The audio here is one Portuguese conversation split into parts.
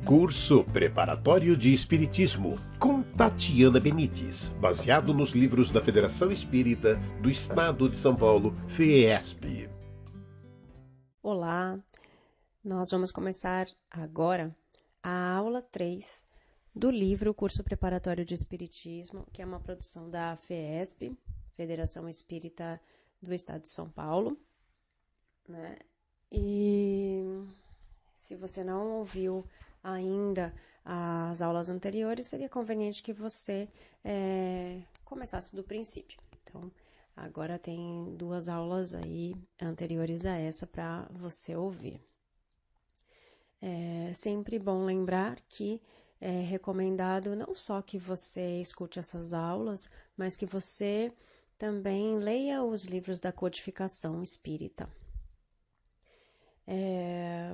Curso Preparatório de Espiritismo, com Tatiana Benites, baseado nos livros da Federação Espírita do Estado de São Paulo, FEESP. Olá, nós vamos começar agora a aula 3 do livro Curso Preparatório de Espiritismo, que é uma produção da FEESP, Federação Espírita do Estado de São Paulo, né? E se você não ouviu ainda as aulas anteriores, seria conveniente que você começasse do princípio. Então, agora tem 2 aulas aí anteriores a essa para você ouvir. É sempre bom lembrar que é recomendado não só que você escute essas aulas, mas que você também leia os livros da codificação espírita.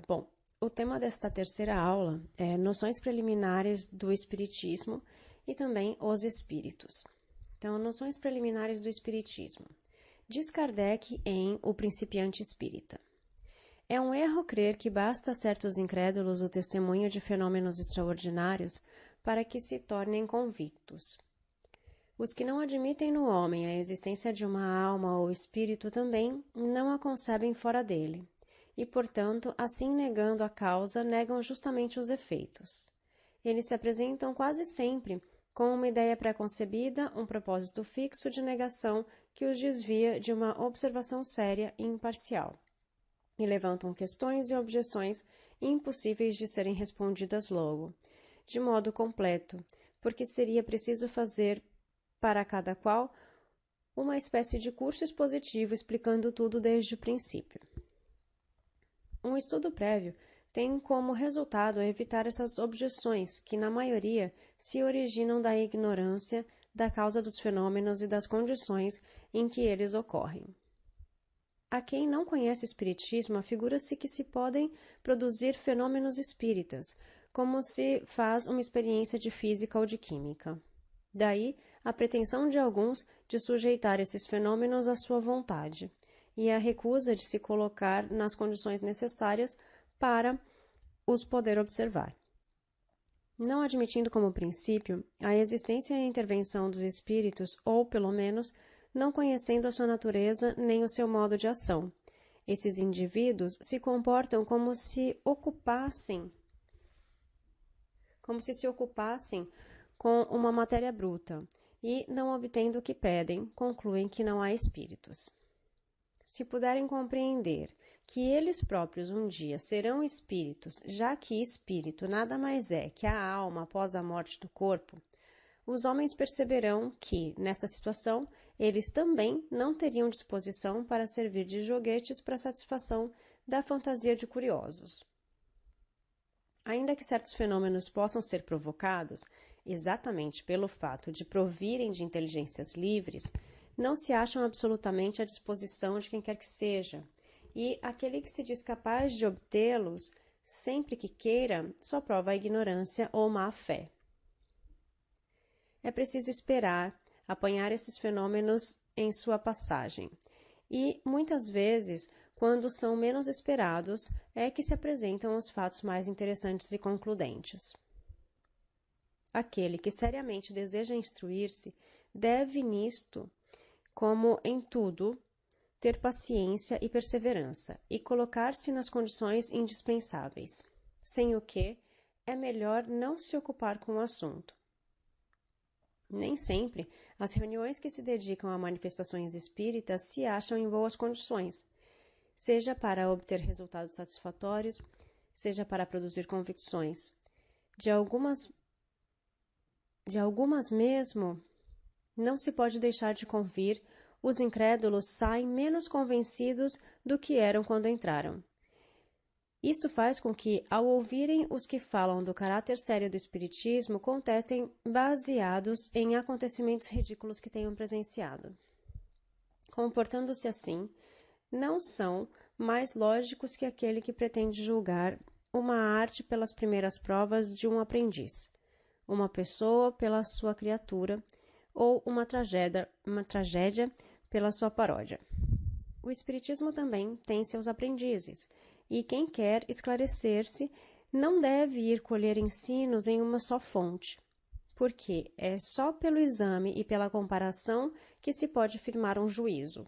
Bom, o tema desta terceira aula é noções preliminares do Espiritismo e também os Espíritos. Então, noções preliminares do Espiritismo. Diz Kardec em O Principiante Espírita. É um erro crer que basta a certos incrédulos o testemunho de fenômenos extraordinários para que se tornem convictos. Os que não admitem no homem a existência de uma alma ou espírito também não a concebem fora dele. E, portanto, assim negando a causa, negam justamente os efeitos. Eles se apresentam quase sempre com uma ideia pré-concebida, um propósito fixo de negação que os desvia de uma observação séria e imparcial, e levantam questões e objeções impossíveis de serem respondidas logo, de modo completo, porque seria preciso fazer, para cada qual, uma espécie de curso expositivo explicando tudo desde o princípio. Um estudo prévio tem como resultado evitar essas objeções que, na maioria, se originam da ignorância da causa dos fenômenos e das condições em que eles ocorrem. A quem não conhece o espiritismo, afigura-se que se podem produzir fenômenos espíritas, como se faz uma experiência de física ou de química. Daí a pretensão de alguns de sujeitar esses fenômenos à sua vontade, e a recusa de se colocar nas condições necessárias para os poder observar. Não admitindo como princípio a existência e a intervenção dos espíritos, ou, pelo menos, não conhecendo a sua natureza nem o seu modo de ação, esses indivíduos se comportam como se se ocupassem com uma matéria bruta e, não obtendo o que pedem, concluem que não há espíritos. Se puderem compreender que eles próprios um dia serão espíritos, já que espírito nada mais é que a alma após a morte do corpo, os homens perceberão que, nesta situação, eles também não teriam disposição para servir de joguetes para a satisfação da fantasia de curiosos. Ainda que certos fenômenos possam ser provocados, exatamente pelo fato de provirem de inteligências livres, não se acham absolutamente à disposição de quem quer que seja, e aquele que se diz capaz de obtê-los, sempre que queira, só prova a ignorância ou má-fé. É preciso esperar, apanhar esses fenômenos em sua passagem, e, muitas vezes, quando são menos esperados, é que se apresentam os fatos mais interessantes e concludentes. Aquele que seriamente deseja instruir-se deve nisto, como em tudo, ter paciência e perseverança, e colocar-se nas condições indispensáveis, sem o que é melhor não se ocupar com o assunto. Nem sempre as reuniões que se dedicam a manifestações espíritas se acham em boas condições, seja para obter resultados satisfatórios, seja para produzir convicções. De algumas mesmo, não se pode deixar de convir, os incrédulos saem menos convencidos do que eram quando entraram. Isto faz com que, ao ouvirem os que falam do caráter sério do espiritismo, contestem baseados em acontecimentos ridículos que tenham presenciado. Comportando-se assim, não são mais lógicos que aquele que pretende julgar uma arte pelas primeiras provas de um aprendiz, uma pessoa pela sua criatura, ou uma tragédia pela sua paródia. O Espiritismo também tem seus aprendizes, e quem quer esclarecer-se não deve ir colher ensinos em uma só fonte, porque é só pelo exame e pela comparação que se pode firmar um juízo.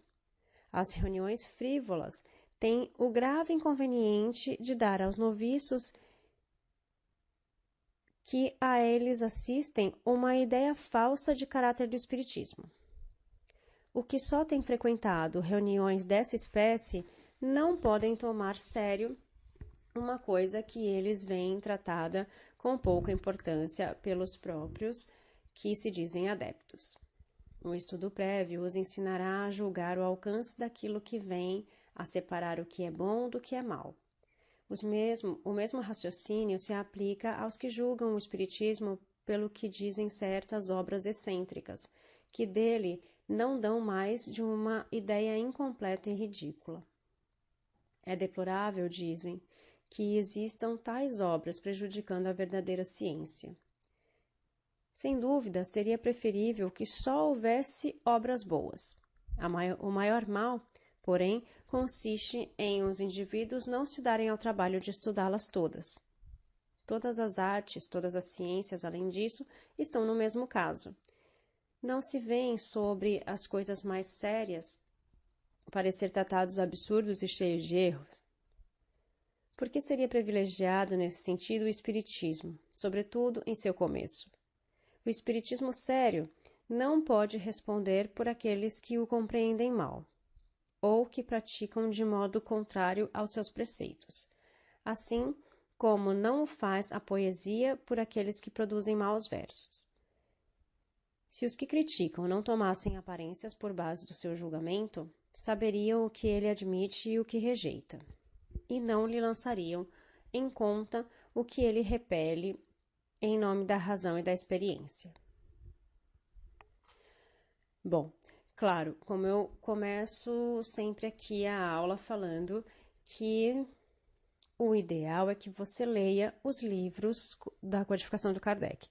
As reuniões frívolas têm o grave inconveniente de dar aos noviços que a eles assistem uma ideia falsa de caráter do espiritismo. O que só tem frequentado reuniões dessa espécie não podem tomar sério uma coisa que eles veem tratada com pouca importância pelos próprios que se dizem adeptos. O estudo prévio os ensinará a julgar o alcance daquilo que vem, a separar o que é bom do que é mal. O mesmo raciocínio se aplica aos que julgam o espiritismo pelo que dizem certas obras excêntricas, que dele não dão mais de uma ideia incompleta e ridícula. É deplorável, dizem, que existam tais obras prejudicando a verdadeira ciência. Sem dúvida, seria preferível que só houvesse obras boas. O maior mal, porém, consiste em os indivíduos não se darem ao trabalho de estudá-las todas. Todas as artes, todas as ciências, além disso, estão no mesmo caso. Não se veem sobre as coisas mais sérias parecer tratados absurdos e cheios de erros. Por que seria privilegiado nesse sentido o espiritismo, sobretudo em seu começo? O espiritismo sério não pode responder por aqueles que o compreendem mal, ou que praticam de modo contrário aos seus preceitos, assim como não o faz a poesia por aqueles que produzem maus versos. Se os que criticam não tomassem aparências por base do seu julgamento, saberiam o que ele admite e o que rejeita, e não lhe lançariam em conta o que ele repele em nome da razão e da experiência. Bom, claro, como eu começo sempre aqui a aula falando que o ideal é que você leia os livros da codificação do Kardec.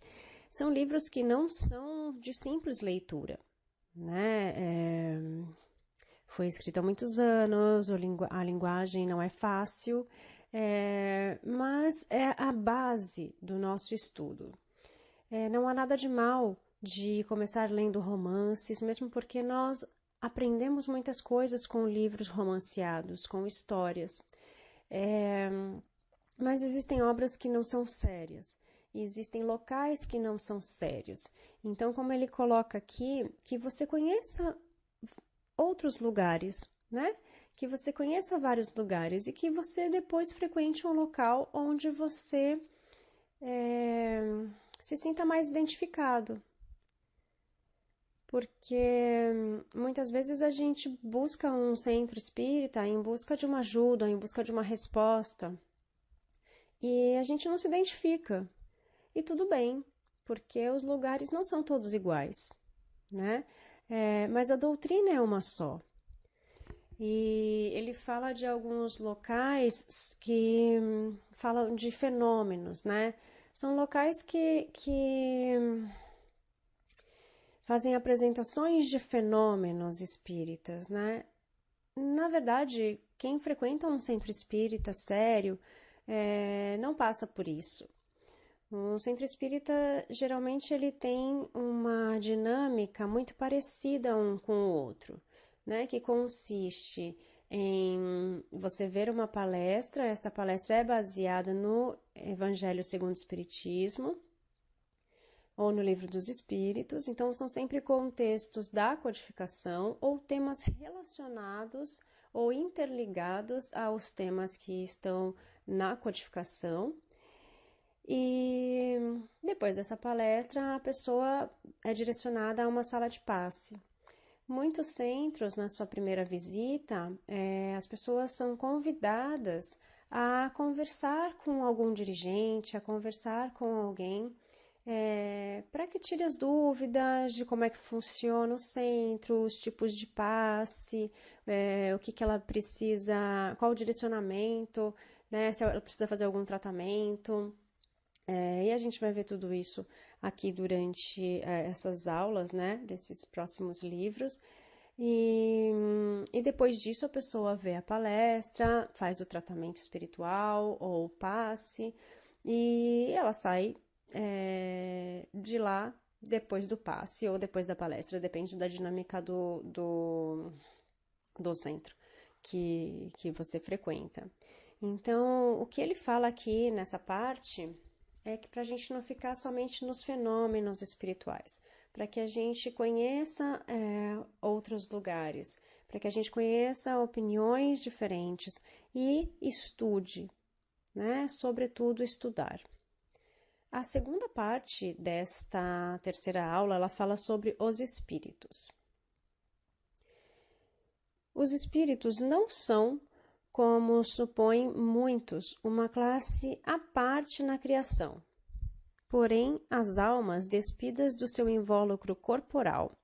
São livros que não são de simples leitura, né? Foi escrito há muitos anos, a linguagem não é fácil, mas é a base do nosso estudo. Não há nada de mal de começar lendo romances, mesmo porque nós aprendemos muitas coisas com livros romanceados, com histórias. Mas existem obras que não são sérias, e existem locais que não são sérios. Então, como ele coloca aqui, que você conheça outros lugares, né? Que você conheça vários lugares e que você depois frequente um local onde você se sinta mais identificado. Porque muitas vezes a gente busca um centro espírita em busca de uma ajuda, em busca de uma resposta, e a gente não se identifica. E tudo bem, porque os lugares não são todos iguais, né? Mas a doutrina é uma só. E ele fala de alguns locais que falam de fenômenos, né? São locais que fazem apresentações de fenômenos espíritas, né? Na verdade, quem frequenta um centro espírita sério não passa por isso. O centro espírita, geralmente, ele tem uma dinâmica muito parecida um com o outro, né? Que consiste em você ver uma palestra, esta palestra é baseada no Evangelho segundo o Espiritismo, ou no Livro dos Espíritos, então são sempre contextos da codificação ou temas relacionados ou interligados aos temas que estão na codificação. E depois dessa palestra, a pessoa é direcionada a uma sala de passe. Muitos centros, na sua primeira visita, as pessoas são convidadas a conversar com algum dirigente, a conversar com alguém, para que tire as dúvidas de como é que funciona o centro, os tipos de passe, o que ela precisa, qual o direcionamento, né, se ela precisa fazer algum tratamento. E a gente vai ver tudo isso aqui durante essas aulas, né, desses próximos livros. E depois disso a pessoa vê a palestra, faz o tratamento espiritual ou o passe, e ela sai de lá depois do passe ou depois da palestra, depende da dinâmica do centro que você frequenta. Então, o que ele fala aqui nessa parte é que para a gente não ficar somente nos fenômenos espirituais, para que a gente conheça outros lugares, para que a gente conheça opiniões diferentes e estude, né? Sobretudo estudar. A segunda parte desta terceira aula, ela fala sobre os espíritos. Os espíritos não são, como supõem muitos, uma classe à parte na criação. Porém, as almas despidas do seu invólucro corporal,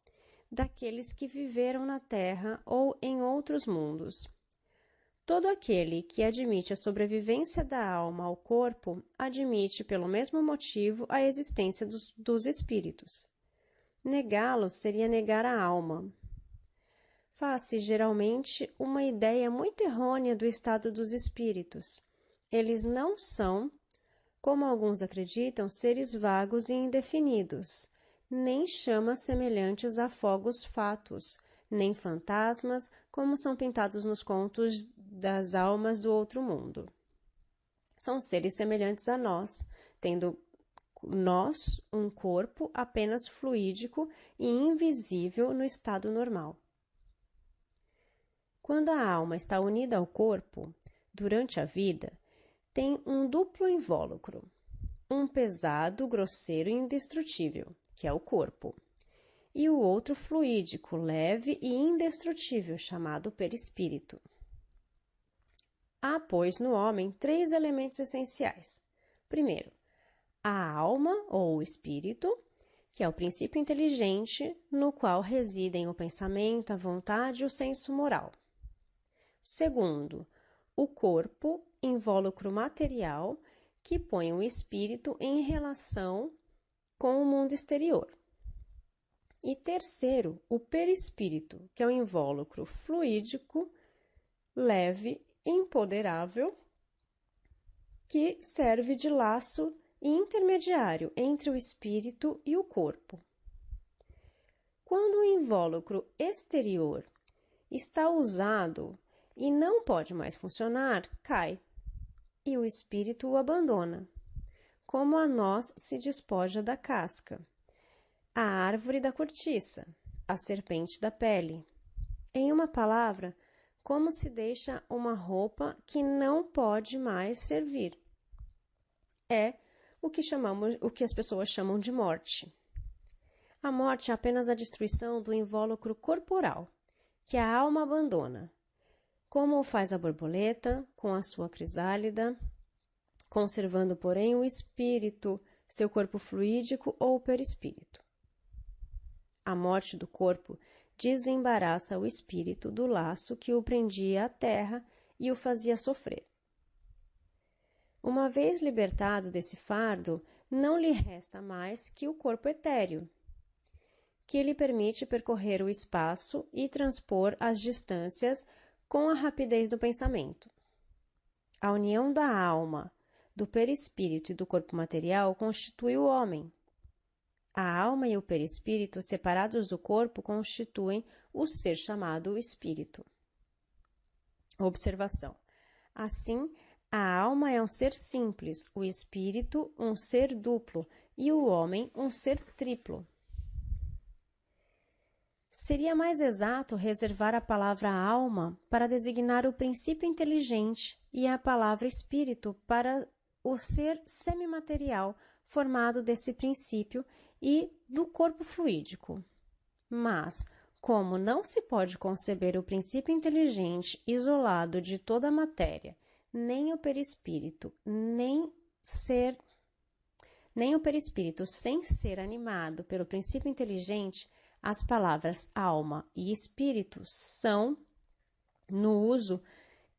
daqueles que viveram na Terra ou em outros mundos. Todo aquele que admite a sobrevivência da alma ao corpo, admite, pelo mesmo motivo, a existência dos espíritos. Negá-los seria negar a alma. Faz-se geralmente uma ideia muito errônea do estado dos espíritos. Eles não são, como alguns acreditam, seres vagos e indefinidos, nem chamas semelhantes a fogos fatos, nem fantasmas, como são pintados nos contos das almas do outro mundo. São seres semelhantes a nós, tendo nós um corpo apenas fluídico e invisível no estado normal. Quando a alma está unida ao corpo, durante a vida, tem um duplo invólucro, um pesado, grosseiro e indestrutível, que é o corpo, e o outro fluídico, leve e indestrutível, chamado perispírito. Há, pois, no homem 3 elementos essenciais. Primeiro, a alma ou o espírito, que é o princípio inteligente no qual residem o pensamento, a vontade e o senso moral. Segundo, o corpo, invólucro material, que põe o espírito em relação com o mundo exterior. E terceiro, o perispírito, que é o invólucro fluídico, leve, imponderável, que serve de laço intermediário entre o espírito e o corpo. Quando o invólucro exterior está usado e não pode mais funcionar, cai, e o espírito o abandona, como a noz se despoja da casca, a árvore da cortiça, a serpente da pele. Em uma palavra, como se deixa uma roupa que não pode mais servir. É o que as pessoas chamam de morte. A morte é apenas a destruição do invólucro corporal, que a alma abandona, como o faz a borboleta com a sua crisálida, conservando, porém, o espírito, seu corpo fluídico ou perispírito. A morte do corpo desembaraça o espírito do laço que o prendia à terra e o fazia sofrer. Uma vez libertado desse fardo, não lhe resta mais que o corpo etéreo, que lhe permite percorrer o espaço e transpor as distâncias com a rapidez do pensamento. A união da alma, do perispírito e do corpo material constitui o homem. A alma e o perispírito, separados do corpo, constituem o ser chamado espírito. Observação. Assim, a alma é um ser simples, o espírito um ser duplo e o homem um ser triplo. Seria mais exato reservar a palavra alma para designar o princípio inteligente e a palavra espírito para o ser semimaterial formado desse princípio e do corpo fluídico. Mas, como não se pode conceber o princípio inteligente isolado de toda a matéria, nem o perispírito, nem o perispírito sem ser animado pelo princípio inteligente, as palavras alma e espírito são, no uso,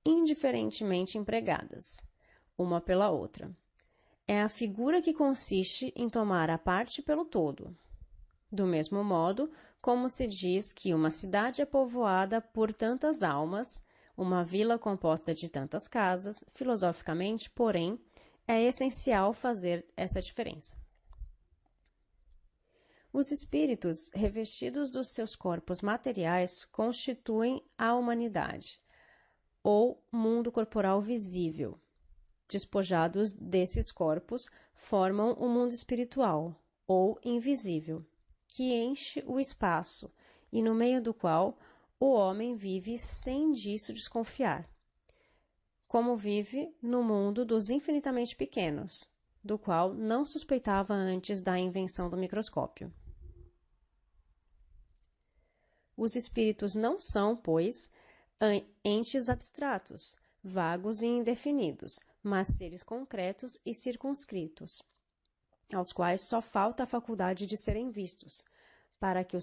indiferentemente empregadas, uma pela outra. É a figura que consiste em tomar a parte pelo todo. Do mesmo modo, como se diz que uma cidade é povoada por tantas almas, uma vila composta de tantas casas, filosoficamente, porém, é essencial fazer essa diferença. Os espíritos revestidos dos seus corpos materiais constituem a humanidade, ou mundo corporal visível. Despojados desses corpos, formam o mundo espiritual, ou invisível, que enche o espaço e no meio do qual o homem vive sem disso desconfiar, como vive no mundo dos infinitamente pequenos, do qual não suspeitava antes da invenção do microscópio. Os espíritos não são, pois, entes abstratos, vagos e indefinidos, mas seres concretos e circunscritos, aos quais só falta a faculdade de serem vistos, para que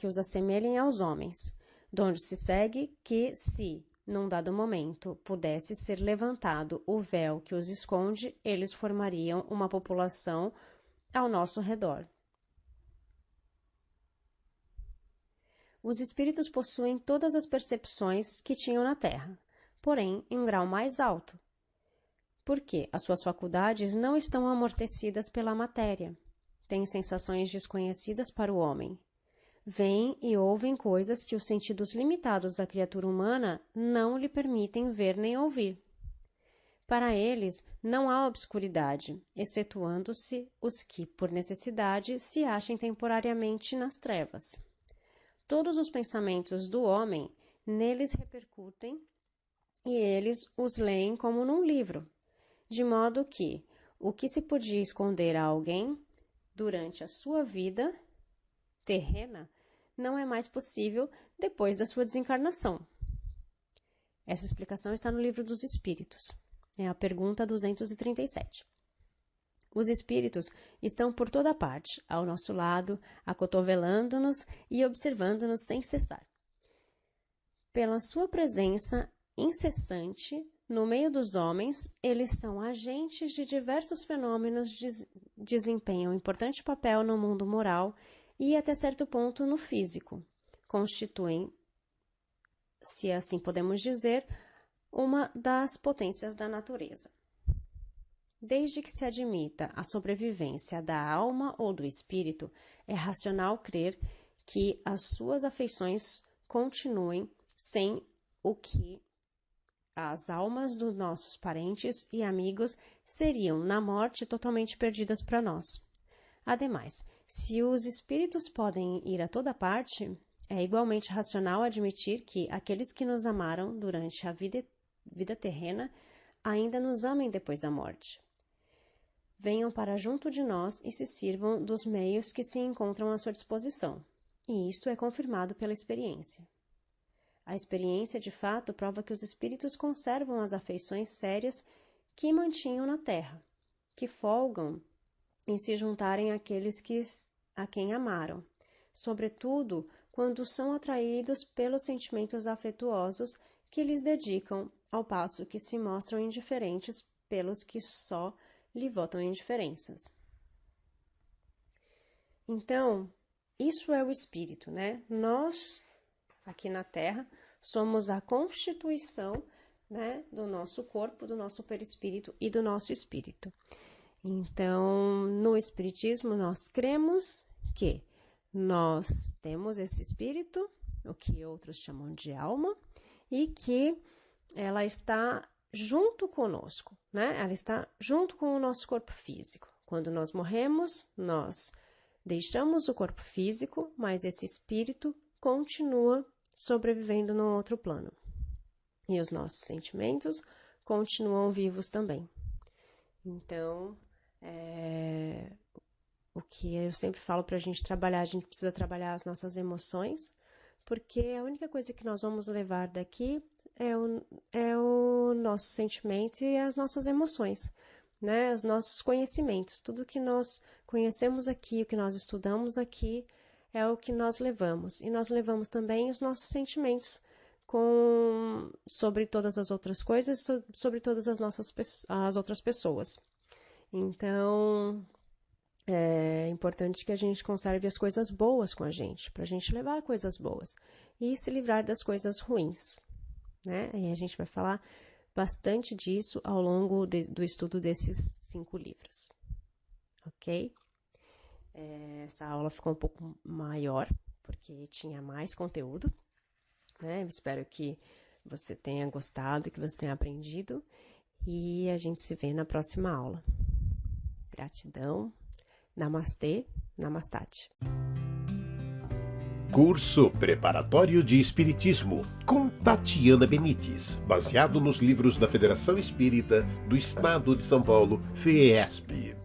os assemelhem aos homens, donde se segue que, se, num dado momento, pudesse ser levantado o véu que os esconde, eles formariam uma população ao nosso redor. Os espíritos possuem todas as percepções que tinham na Terra, porém em um grau mais alto, porque as suas faculdades não estão amortecidas pela matéria. Têm sensações desconhecidas para o homem. Veem e ouvem coisas que os sentidos limitados da criatura humana não lhe permitem ver nem ouvir. Para eles, não há obscuridade, excetuando-se os que, por necessidade, se achem temporariamente nas trevas. Todos os pensamentos do homem neles repercutem e eles os leem como num livro, de modo que o que se podia esconder a alguém durante a sua vida terrena não é mais possível depois da sua desencarnação. Essa explicação está no Livro dos Espíritos. É a pergunta 237. Os espíritos estão por toda parte, ao nosso lado, acotovelando-nos e observando-nos sem cessar. Pela sua presença incessante no meio dos homens, eles são agentes de diversos fenômenos, desempenham importante papel no mundo moral e, até certo ponto, no físico. Constituem, se assim podemos dizer, uma das potências da natureza. Desde que se admita a sobrevivência da alma ou do espírito, é racional crer que as suas afeições continuem sem o que as almas dos nossos parentes e amigos seriam, na morte, totalmente perdidas para nós. Ademais, se os espíritos podem ir a toda parte, é igualmente racional admitir que aqueles que nos amaram durante a vida terrena ainda nos amem depois da morte. Venham para junto de nós e se sirvam dos meios que se encontram à sua disposição, e isto é confirmado pela experiência. A experiência, de fato, prova que os espíritos conservam as afeições sérias que mantinham na terra, que folgam em se juntarem àqueles a quem amaram, sobretudo quando são atraídos pelos sentimentos afetuosos que lhes dedicam, ao passo que se mostram indiferentes pelos que só lhe votam indiferenças. Então, isso é o espírito, né? Nós, aqui na Terra, somos a constituição, né, do nosso corpo, do nosso perispírito e do nosso espírito. Então, no espiritismo, nós cremos que nós temos esse espírito, o que outros chamam de alma, e que ela está junto conosco, né? Ela está junto com o nosso corpo físico. Quando nós morremos, nós deixamos o corpo físico, mas esse espírito continua sobrevivendo no outro plano. E os nossos sentimentos continuam vivos também. Então, o que eu sempre falo para a gente trabalhar, a gente precisa trabalhar as nossas emoções, porque a única coisa que nós vamos levar daqui é o nosso sentimento e as nossas emoções, né? Os nossos conhecimentos. Tudo que nós conhecemos aqui, o que nós estudamos aqui, é o que nós levamos. E nós levamos também os nossos sentimentos sobre todas as outras coisas, sobre todas as outras pessoas. Então, é importante que a gente conserve as coisas boas com a gente, para a gente levar coisas boas e se livrar das coisas ruins, né? Aí a gente vai falar bastante disso ao longo do estudo desses 5 livros, ok? Essa aula ficou um pouco maior, porque tinha mais conteúdo, né? Eu espero que você tenha gostado, que você tenha aprendido, e a gente se vê na próxima aula. Gratidão, namastê, namastate. Curso Preparatório de Espiritismo, com Tatiana Benites, baseado nos livros da Federação Espírita do Estado de São Paulo, FEESP.